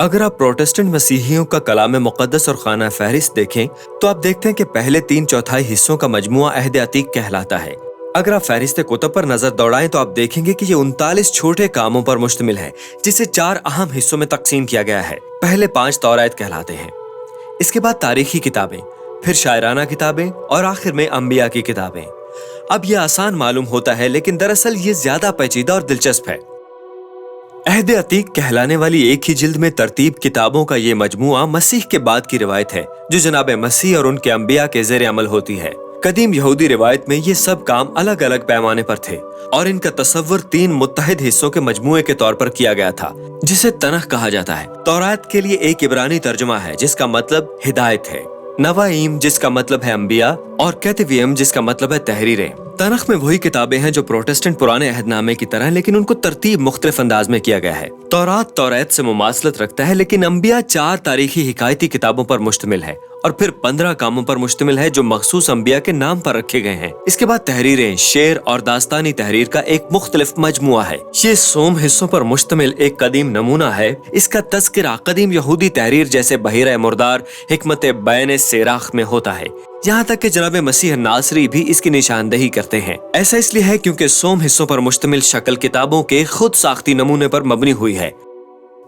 اگر آپ پروٹسٹنٹ مسیحیوں کا کلام مقدس اور خانہ فہرست دیکھیں تو آپ دیکھتے ہیں کہ پہلے 3/4 حصوں کا مجموعہ عہد عتیق کہلاتا ہے۔ اگر آپ فہرست کتب پر نظر دوڑائیں تو آپ دیکھیں گے کہ یہ 39 چھوٹے کاموں پر مشتمل ہے، جسے 4 اہم حصوں میں تقسیم کیا گیا ہے۔ پہلے 5 تورات کہلاتے ہیں، اس کے بعد تاریخی کتابیں، پھر شاعرانہ کتابیں اور آخر میں انبیاء کی کتابیں۔ اب یہ آسان معلوم ہوتا ہے، لیکن دراصل یہ زیادہ پیچیدہ اور دلچسپ ہے۔ عہد عتیق کہلانے والی ایک ہی جلد میں ترتیب کتابوں کا یہ مجموعہ مسیح کے بعد کی روایت ہے، جو جناب مسیح اور ان کے انبیاء کے زیر عمل ہوتی ہے۔ قدیم یہودی روایت میں یہ سب کام الگ الگ پیمانے پر تھے، اور ان کا تصور 3 متحد حصوں کے مجموعے کے طور پر کیا گیا تھا، جسے تنخ کہا جاتا ہے۔ تورات کے لیے ایک عبرانی ترجمہ ہے جس کا مطلب ہدایت ہے، نوائیم جس کا مطلب ہے انبیاء، اور کیتویم جس کا مطلب ہے تحریریں۔ تنخ میں وہی کتابیں ہیں جو پروٹسٹنٹ پرانے عہد نامے کی طرح، لیکن ان کو ترتیب مختلف انداز میں کیا گیا ہے۔ تورات سے مماثلت رکھتا ہے، لیکن انبیاء 4 تاریخی حکایتی کتابوں پر مشتمل ہے، اور پھر 15 کاموں پر مشتمل ہے جو مخصوص انبیاء کے نام پر رکھے گئے ہیں۔ اس کے بعد تحریریں، شعر اور داستانی تحریر کا ایک مختلف مجموعہ ہے۔ یہ سوم حصوں پر مشتمل ایک قدیم نمونہ ہے۔ اس کا تذکرہ قدیم یہودی تحریر جیسے بحیرہ مردار، حکمت بیان سیراخ میں ہوتا ہے، یہاں تک کہ جناب مسیح ناصری بھی اس کی نشاندہی کرتے ہیں۔ ایسا اس لیے ہے کیونکہ سوم حصوں پر مشتمل شکل کتابوں کے خود ساختی نمونے پر مبنی ہوئی ہے۔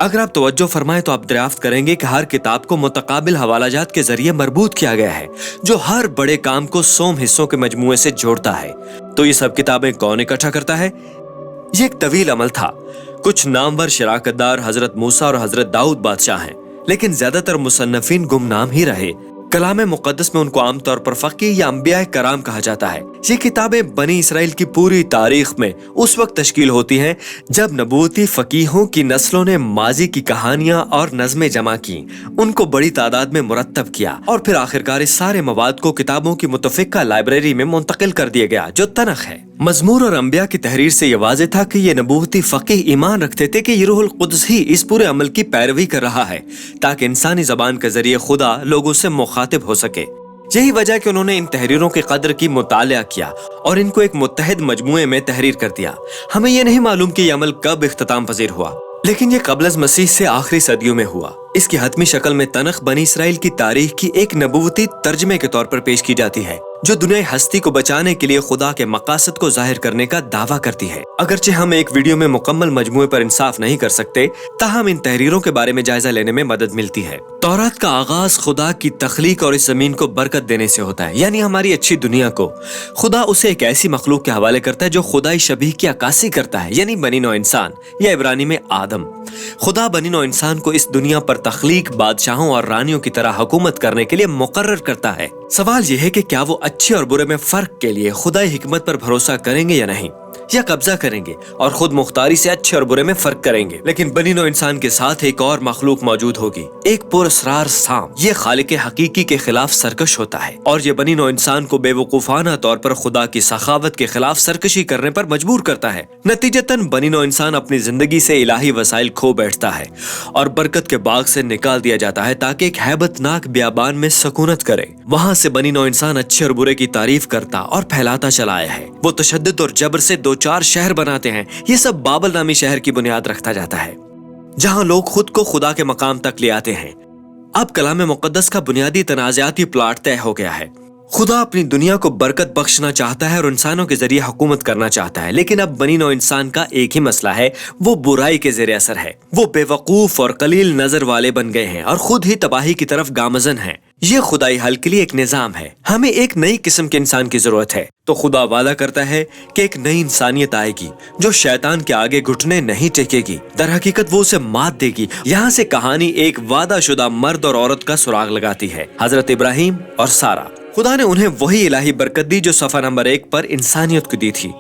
اگر آپ توجہ فرمائیں تو آپ دریافت کریں گے کہ ہر کتاب کو متقابل حوالہ جات کے ذریعے مربوط کیا گیا ہے، جو ہر بڑے کام کو سوم حصوں کے مجموعے سے جوڑتا ہے۔ تو یہ سب کتابیں کون اکٹھا کرتا ہے؟ یہ ایک طویل عمل تھا۔ کچھ نامور شراکت دار حضرت موسیٰ اور حضرت داؤد بادشاہ ہیں، لیکن زیادہ تر مصنفین گمنام ہی رہے۔ کلام مقدس میں ان کو عام طور پر فقیہ یا انبیاء کرام کہا جاتا ہے۔ یہ کتابیں بنی اسرائیل کی پوری تاریخ میں اس وقت تشکیل ہوتی ہیں جب نبوتی فقیہوں کی نسلوں نے ماضی کی کہانیاں اور نظمیں جمع کی، ان کو بڑی تعداد میں مرتب کیا، اور پھر آخرکار اس سارے مواد کو کتابوں کی متفقہ لائبریری میں منتقل کر دیا گیا، جو تنخ ہے۔ مزمور اور انبیاء کی تحریر سے یہ واضح تھا کہ یہ نبوتی فقیہ ایمان رکھتے تھے کہ یہ روح القدس ہی اس پورے عمل کی پیروی کر رہا ہے، تاکہ انسانی زبان کے ذریعے خدا لوگوں سے مخاطب ہو سکے۔ یہی وجہ کہ انہوں نے ان تحریروں کی قدر کی مطالعہ کیا اور ان کو ایک متحد مجموعے میں تحریر کر دیا۔ ہمیں یہ نہیں معلوم کہ یہ عمل کب اختتام پذیر ہوا، لیکن یہ قبل از مسیح سے آخری صدیوں میں ہوا۔ اس کی حتمی شکل میں تنخ بنی اسرائیل کی تاریخ کی ایک نبوتی ترجمے کے طور پر پیش کی جاتی ہے، جو دنیا ہستی کو بچانے کے لیے خدا کے مقاصد کو ظاہر کرنے کا دعویٰ کرتی ہے۔ اگرچہ ہم ایک ویڈیو میں مکمل مجموعے پر انصاف نہیں کر سکتے، تاہم ان تحریروں کے بارے میں جائزہ لینے میں مدد ملتی ہے۔ تورات کا آغاز خدا کی تخلیق اور اس زمین کو برکت دینے سے ہوتا ہے، یعنی ہماری اچھی دنیا کو۔ خدا اسے ایک ایسی مخلوق کے حوالے کرتا ہے جو خدائی شبیہ کی عکاسی کرتا ہے، یعنی بنی نوع انسان یا عبرانی میں آدم۔ خدا بنی نوع انسان کو اس دنیا پر تخلیق، بادشاہوں اور رانیوں کی طرح حکومت کرنے کے لیے مقرر کرتا ہے۔ سوال یہ ہے کہ کیا وہ اچھے اور برے میں فرق کے لیے خدائی حکمت پر بھروسہ کریں گے یا نہیں، یا قبضہ کریں گے اور خود مختاری سے اچھے اور برے میں فرق کریں گے۔ لیکن بنی نوع انسان کے ساتھ ایک اور مخلوق موجود ہوگی، ایک پراسرار سام۔ یہ خالق حقیقی کے خلاف سرکش ہوتا ہے، اور یہ بنی نوع انسان کو بے وقوفانہ طور پر خدا کی سخاوت کے خلاف سرکشی کرنے پر مجبور کرتا ہے۔ نتیجتاً بنی نوع انسان اپنی زندگی سے الہی وسائل کھو بیٹھتا ہے اور برکت کے باغ سے نکال دیا جاتا ہے تاکہ ایک ہیبت ناک بیابان میں سکونت کرے۔ وہاں سے بنی نوع انسان اچھے اور برے کی تعریف کرتا اور پھیلاتا چلا آیا ہے۔ وہ تشدد اور جبر سے 2-4 شہر بناتے ہیں۔ یہ سب بابل نامی شہر کی بنیاد رکھتا جاتا ہے، جہاں لوگ خود کو خدا کے مقام تک لے آتے ہیں۔ اب کلام مقدس کا بنیادی تنازعاتی پلاٹ طے ہو گیا ہے۔ خدا اپنی دنیا کو برکت بخشنا چاہتا ہے اور انسانوں کے ذریعے حکومت کرنا چاہتا ہے، لیکن اب بنی نوع انسان کا ایک ہی مسئلہ ہے، وہ برائی کے زیر اثر ہے۔ وہ بے وقوف اور قلیل نظر والے بن گئے ہیں اور خود ہی تباہی کی طرف گامزن ہیں۔ یہ خدائی حل کے لیے ایک نظام ہے۔ ہمیں ایک نئی قسم کے انسان کی ضرورت ہے۔ تو خدا وعدہ کرتا ہے کہ ایک نئی انسانیت آئے گی جو شیطان کے آگے گھٹنے نہیں ٹیکے گی۔ در حقیقت وہ اسے مات دے گی۔ یہاں سے کہانی ایک وعدہ شدہ مرد اور عورت کا سراغ لگاتی ہے، حضرت ابراہیم اور سارہ۔ خدا نے انہیں وہی الہی برکت دی جو صفحہ نمبر 1 پر انسانیت کو دی تھی۔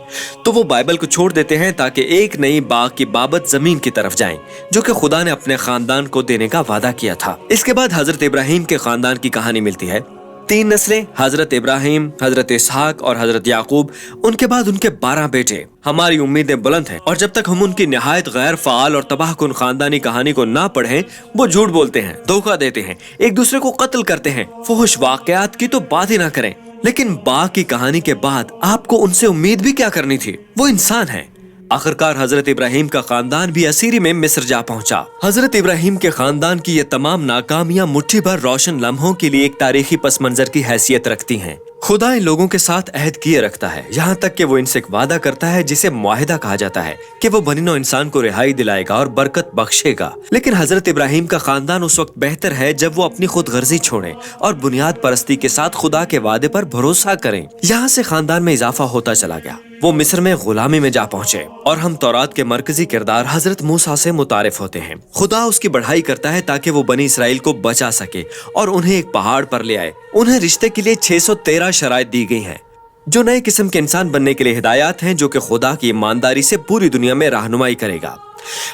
تو وہ بائبل کو چھوڑ دیتے ہیں تاکہ ایک نئی باغ کی بابت زمین کی طرف جائیں، جو کہ خدا نے اپنے خاندان کو دینے کا وعدہ کیا تھا۔ اس کے بعد حضرت ابراہیم کے خاندان کی کہانی ملتی ہے۔ 3 نسلیں، حضرت ابراہیم، حضرت اسحاق اور حضرت یعقوب، ان کے بعد ان کے 12 بیٹے۔ ہماری امیدیں بلند ہیں، اور جب تک ہم ان کی نہایت غیر فعال اور تباہ کن خاندانی کہانی کو نہ پڑھیں، وہ جھوٹ بولتے ہیں، دھوکہ دیتے ہیں، ایک دوسرے کو قتل کرتے ہیں، فحش واقعات کی تو بات ہی نہ کریں۔ لیکن باغ کی کہانی کے بعد آپ کو ان سے امید بھی کیا کرنی تھی؟ وہ انسان ہیں، आखिरकार हजरत इब्राहिम का खानदान भी असीरी में मिस्र जा पहुंचा। हजरत इब्राहिम के खानदान की ये तमाम नाकामियां मुट्ठी भर रोशन लम्हों के लिए एक तारीखी पस मंजर की हैसियत रखती हैं। खुदा इन लोगों के साथ अहद किए रखता है, यहाँ तक कि वो इनसे एक वादा करता है जिसे मुआहिदा कहा जाता है कि वो बनी नौ इंसान को रिहाई दिलाएगा और बरकत बख्शेगा। लेकिन हजरत इब्राहिम का खानदान उस वक्त बेहतर है जब वो अपनी खुद गर्जी छोड़ें और बुनियाद परस्ती के साथ खुदा के वादे पर भरोसा करें। यहाँ से खानदान में इजाफा होता चला गया। वो मिस्र में गुलामी में जा पहुंचे और हम तौरात के मरकजी किरदार हजरत मूसा से मुतारिफ होते हैं। खुदा उसकी बढ़ाई करता है ताकि वो बनी इसराइल को बचा सके और उन्हें एक पहाड़ पर ले आए। उन्हें रिश्ते के लिए 613 शराइत दी गई हैं, जो नए किस्म के इंसान बनने के लिए हिदायत हैं, जो कि खुदा की ईमानदारी से पूरी दुनिया में रहनुमाई करेगा।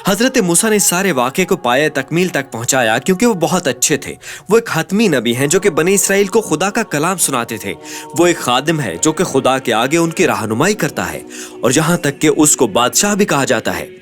हजरत मूसा ने इस सारे वाक़े को पाए तकमील तक पहुंचाया क्योंकि वो बहुत अच्छे थे। वो एक खातमी नबी हैं जो कि बनी इसराइल को खुदा का कलाम सुनाते थे। वो एक खादिम है जो कि खुदा के आगे उनकी रहनुमाई करता है और यहाँ तक कि उसको बादशाह भी कहा जाता है।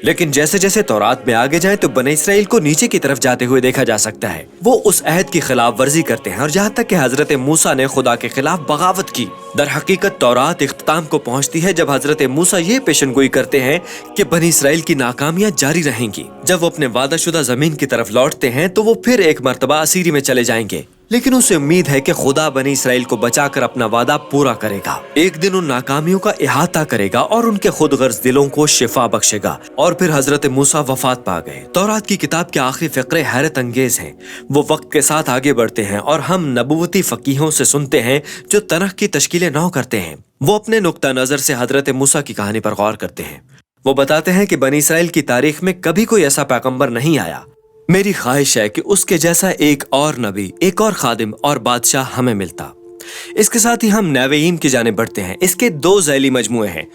लेकिन जैसे जैसे तौरात में आगे जाए तो बने इसराइल को नीचे की तरफ जाते हुए देखा जा सकता है। वो उस अहद की खिलाफ वर्जी करते हैं और यहाँ तक कि हजरत मूसा ने खुदा के खिलाफ बगावत की। दर हकीकत तौरात इख्तिताम को पहुँचती है जब हजरत मूसा ये पेशनगोई करते हैं कि बनी इसराइल की नाकामियां जारी रहेंगी। जब वो अपने वादाशुदा जमीन की तरफ लौटते हैं तो वो फिर एक मर्तबा असीरी में चले जाएंगे, लेकिन उसे उम्मीद है कि खुदा बनी इसराइल को बचाकर अपना वादा पूरा करेगा। एक दिन उन नाकामियों का इहाता करेगा और उनके खुद गर्ज दिलों को शिफा बख्शेगा। और फिर हजरत मूसा वफात पा गए। तौरात की किताब के आखिरी फ़िक्रे हैरत अंगेज हैं। वो वक्त के साथ आगे बढ़ते हैं और हम नबूवती फकीहों से सुनते हैं जो तनख की तश्कीलें नौ करते हैं। वो अपने नुक्ता नजर से हजरत मूसा की कहानी पर गौर करते हैं। वो बताते हैं कि बनी इसराइल की तारीख में कभी कोई ऐसा पैगंबर नहीं आया। मेरी ख्वाहिश है कि उसके जैसा एक और नबी, एक और खादिम और बादशाह हमें मिलता। इसके साथ ही हम नवेईम की जाने बढ़ते हैं। इसके 2 ज़ैली मजमुए हैं।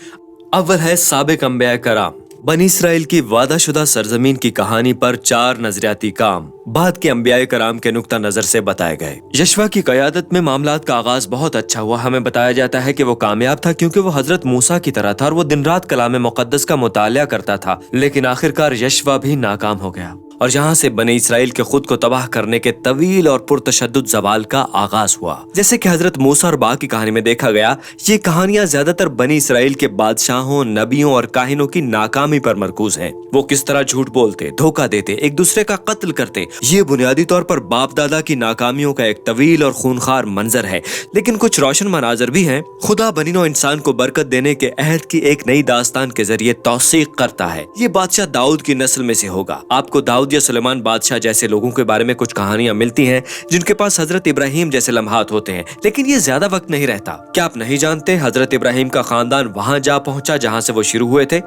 अव्वल है साबिक अंबिया कराम, बनी इसराइल की वादाशुदा सरजमीन की कहानी पर 4 नजरियाती काम बाद के अंबिया कराम के नुक्ता नजर से बताए गए। यशवा की क़यादत में मामलात का आगाज बहुत अच्छा हुआ। हमें बताया जाता है कि वो कामयाब था क्योंकि वो हजरत मूसा की तरह था और वो दिन रात कलाम मुक़द्दस का मुतालिया करता था। लेकिन आखिरकार यशवा भी नाकाम हो गया और यहाँ से बनी इसराइल के खुद को तबाह करने के तवील और पुरतशद्दुद ज़वाल का आगाज हुआ। जैसे कि हजरत मूसा और बाग की कहानी में देखा गया, ये कहानियां ज्यादातर बनी इसराइल के बादशाहों, नबियों और काहिनों की नाकामी पर मरकूज हैं। वो किस तरह झूठ बोलते, धोखा देते, एक दूसरे का कत्ल करते। ये बुनियादी तौर पर बाप दादा की नाकामियों का एक तवील और खूनखार मंजर है, लेकिन कुछ रोशन मनाजर भी हैं। खुदा बनी नौ इंसान को बरकत देने के अहद की एक नई दास्तान के जरिए तौसीक करता है। ये बादशाह दाऊद की नस्ल में से होगा। आपको दाऊद या सुलेमान बादशाह जैसे लोगों के बारे में कुछ कहानियां मिलती हैं जिनके पास हजरत इब्राहिम जैसे लम्हात होते हैं, लेकिन ये ज्यादा वक्त नहीं रहता। क्या आप नहीं जानते हजरत इब्राहिम का खानदान वहां जा पहुंचा जहां से वो शुरू हुए थे?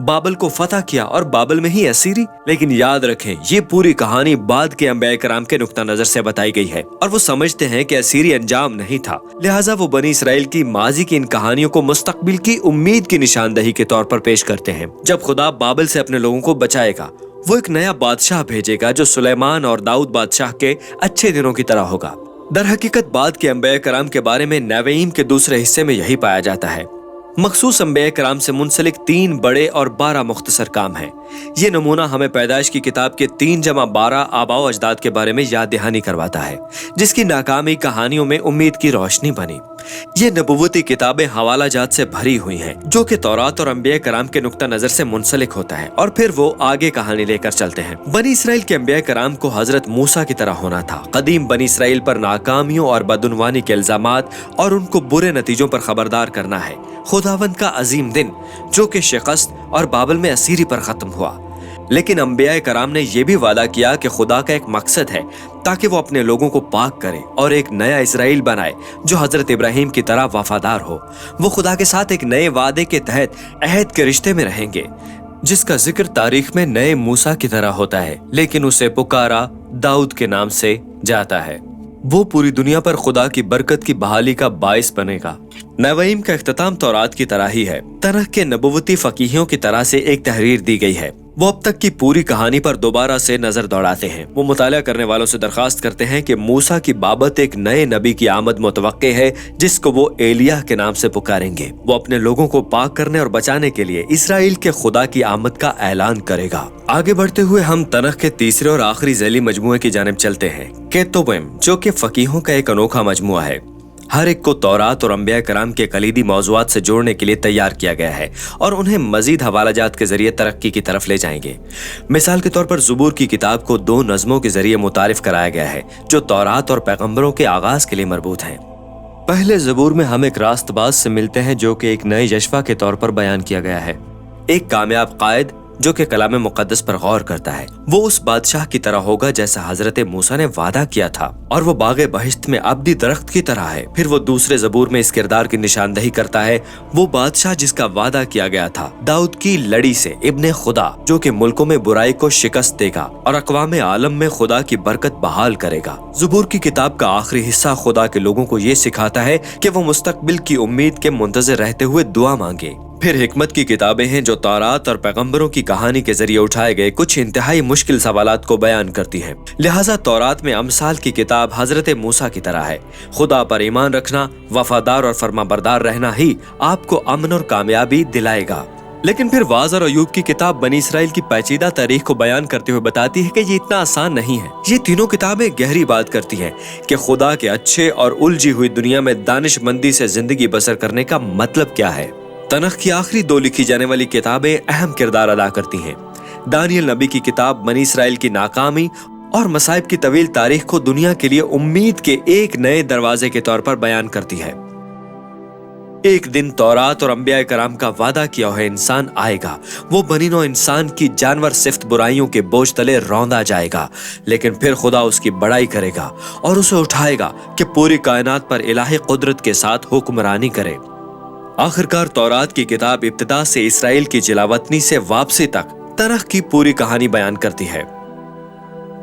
बाबल को फतह किया और बाबल में ही असीरी। लेकिन याद रखें, ये पूरी कहानी बाद के अंबिया कराम के नुक्ता नजर से बताई गई है और वो समझते हैं कि असीरी अंजाम नहीं था। लिहाजा वो बनी इसराइल की माजी की इन कहानियों को मुस्तकबिल की उम्मीद की निशानदही के तौर पर पेश करते हैं। जब खुदा बाबल से अपने लोगों को बचाएगा, वो एक नया बादशाह भेजेगा जो सुलेमान और दाऊद बादशाह के अच्छे दिनों की तरह होगा। दर हकीकत बाद के अंबिया कराम के बारे में नवेईम के दूसरे हिस्से में यही पाया जाता है। मखसूस अंबिया कराम से मुंसलिक 3 बड़े और 12 मुख्तसर काम हैं। ये नमूना हमें पैदाइश की किताब के 3-12 आबाओ अजदाद के बारे में याद दहानी करवाता है, जिसकी नाकामी कहानियों में उम्मीद की रोशनी बनी। ये नबुव्वती किताबें हवाला जात से भरी हुई हैं, जो कि तौरात और अंबिया कराम के नुक्ता नजर से मुंसलिक होता है और फिर वो आगे कहानी लेकर चलते हैं। बनी इसराइल के अंबिया कराम को हजरत मूसा की तरह होना था। कदीम बनी इसराइल पर नाकामियों और बदउनवानी के इल्जामात और उनको बुरे नतीजों पर खबरदार करना है। खुदावंद का अजीम दिन जो कि शिकस्त और बाबल में असीरी पर खत्म हुआ। लेकिन अंबिया कराम ने यह भी वादा किया कि खुदा का एक मकसद है ताकि वो अपने लोगों को पाक करे और एक नया इजराइल बनाए जो हजरत इब्राहिम की तरह वफादार हो। वो खुदा के साथ एक नए वादे के तहत अहद के रिश्ते में रहेंगे, जिसका जिक्र तारीख में नए मूसा की तरह होता है, लेकिन उसे पुकारा दाऊद के नाम से जाता है। वो पूरी दुनिया पर खुदा की बरकत की बहाली का बाइस बनेगा। नवेईम का इख्तिताम तौरात की तरह ही है। तरह के नबुव्वती फकीहियों की तरह से एक तहरीर दी गई है। वो अब तक की पूरी कहानी पर दोबारा से नजर दौड़ाते हैं। वो मुताला करने वालों से दरखास्त करते हैं कि मूसा की बाबत एक नए नबी की आमद मुतवक्के है, जिसको वो एलिया के नाम से पुकारेंगे। वो अपने लोगों को पाक करने और बचाने के लिए इसराइल के खुदा की आमद का ऐलान करेगा। आगे बढ़ते हुए हम तनख के तीसरे और आखिरी ज़ैली मजमुए की जानिब चलते हैं, केतुबिम, जो कि फकीहों का एक अनोखा मजमुआ है। हर एक को तौरात और अंबिया कराम के कलीदी मौज़ूआत से जोड़ने के लिए तैयार किया गया है और उन्हें मजीद हवालाजात के जरिए तरक्की की तरफ ले जाएंगे। मिसाल के तौर पर ज़बूर की किताब को 2 नज़मों के जरिए मुतारिफ कराया गया है जो तौरात और पैगंबरों के आगाज के लिए मरबूत हैं। पहले ज़बूर में हम एक रास्तबाज से मिलते हैं जो कि एक नए जश्वा के तौर पर बयान किया गया है, एक कामयाब कायद जो कि कलाम मुक़द्दस पर गौर करता है। वो उस बादशाह की तरह होगा जैसा हजरत मूसा ने वादा किया था और वो बागे बहिश्त में अब्दी दरख्त की तरह है। फिर वो दूसरे ज़बूर में इस किरदार की निशानदही करता है, वो बादशाह जिसका वादा किया गया था, दाऊद की लड़ी से इब्ने खुदा, जो कि मुल्कों में बुराई को शिकस्त देगा और अक़वाम आलम में खुदा की बरकत बहाल करेगा। ज़बूर की किताब का आखिरी हिस्सा खुदा के लोगों को ये सिखाता है कि वो मुस्तकबिल की उम्मीद के मुंतज़िर रहते हुए दुआ मांगे। फिर हिकमत की किताबें हैं जो तौरात और पैगंबरों की कहानी के जरिए उठाए गए कुछ इंतहाई मुश्किल सवालात को बयान करती हैं। लिहाजा तौरात में अमसाल की किताब हजरत मूसा की तरह है। खुदा पर ईमान रखना, वफादार और फरमाबरदार रहना ही आपको अमन और कामयाबी दिलाएगा। लेकिन फिर वाज़ और अयूब की किताब बनी इसराइल की पेचीदा तारीख को बयान करते हुए बताती है कि ये इतना आसान नहीं है। ये तीनों किताबें गहरी बात करती हैं कि खुदा के अच्छे और उलझी हुई दुनिया में दानिशमंदी से जिंदगी बसर करने का मतलब क्या है। तनख की आखिरी 2 लिखी जाने वाली किताबें अहम किरदार अदा करती हैं। दानियल नबी की किताब बनी इसराइल की नाकामी और मसाइब की तवील तारीख को दुनिया के लिए उम्मीद के एक नए दरवाजे के तौर पर बयान करती है। एक दिन तौरात और अंबिया कराम का वादा किया हुआ इंसान आएगा। वो बनी नौ इंसान की जानवर सिफ्त बुराइयों के बोझ तले रौंदा जाएगा, लेकिन फिर खुदा उसकी बड़ाई करेगा और उसे उठाएगा कि पूरी कायनात पर इलाही कुदरत के साथ हुक्मरानी करे। आखिरकार तौरात की किताब इब्तिदा से इसराइल की जिलावतनी से वापसी तक तनख की पूरी कहानी बयान करती है।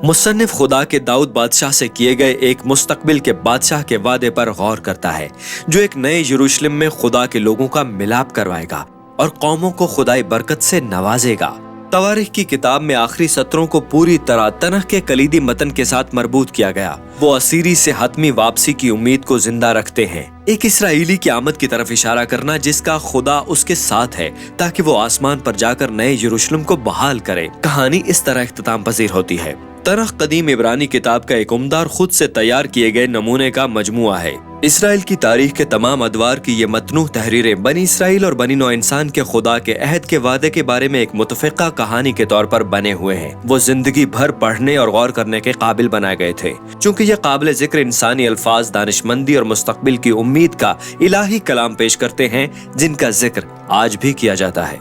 मुसन्निफ खुदा के दाऊद बादशाह से किए गए एक मुस्तकबिल के बादशाह के वादे पर गौर करता है जो एक नए यरूशलेम में खुदा के लोगों का मिलाप करवाएगा और कौमों को खुदाई बरकत से नवाजेगा। तवारीख की किताब में आखिरी सत्रों को पूरी तरह तनख के कलीदी मतन के साथ मरबूत किया गया। वो असीरी से हतमी वापसी की उम्मीद को जिंदा रखते हैं, एक इसराइली की आमद की तरफ इशारा करना जिसका खुदा उसके साथ है ताकि वो आसमान पर जाकर नए यरूशलेम को बहाल करे। कहानी इस तरह इख्तिताम पजीर होती है। तनख कदीम इब्रानी किताब का एक उम्दा और खुद से तैयार किए गए नमूने का मजमुआ है। इसराइल की तारीख के तमाम अदवार की ये मतनूह तहरीरें बनी इसराइल और बनी नौ इंसान के खुदा के अहद के वादे के बारे में एक मुतफ़िक़ा कहानी के तौर पर बने हुए हैं। वो जिंदगी भर पढ़ने और गौर करने के काबिल बनाए गए थे, चूँकि ये काबिल जिक्र इंसानी अल्फाज, दानिशमंदी और मुस्तकबिल की उम्मीद का इलाही कलाम पेश करते हैं जिनका जिक्र आज भी किया जाता है।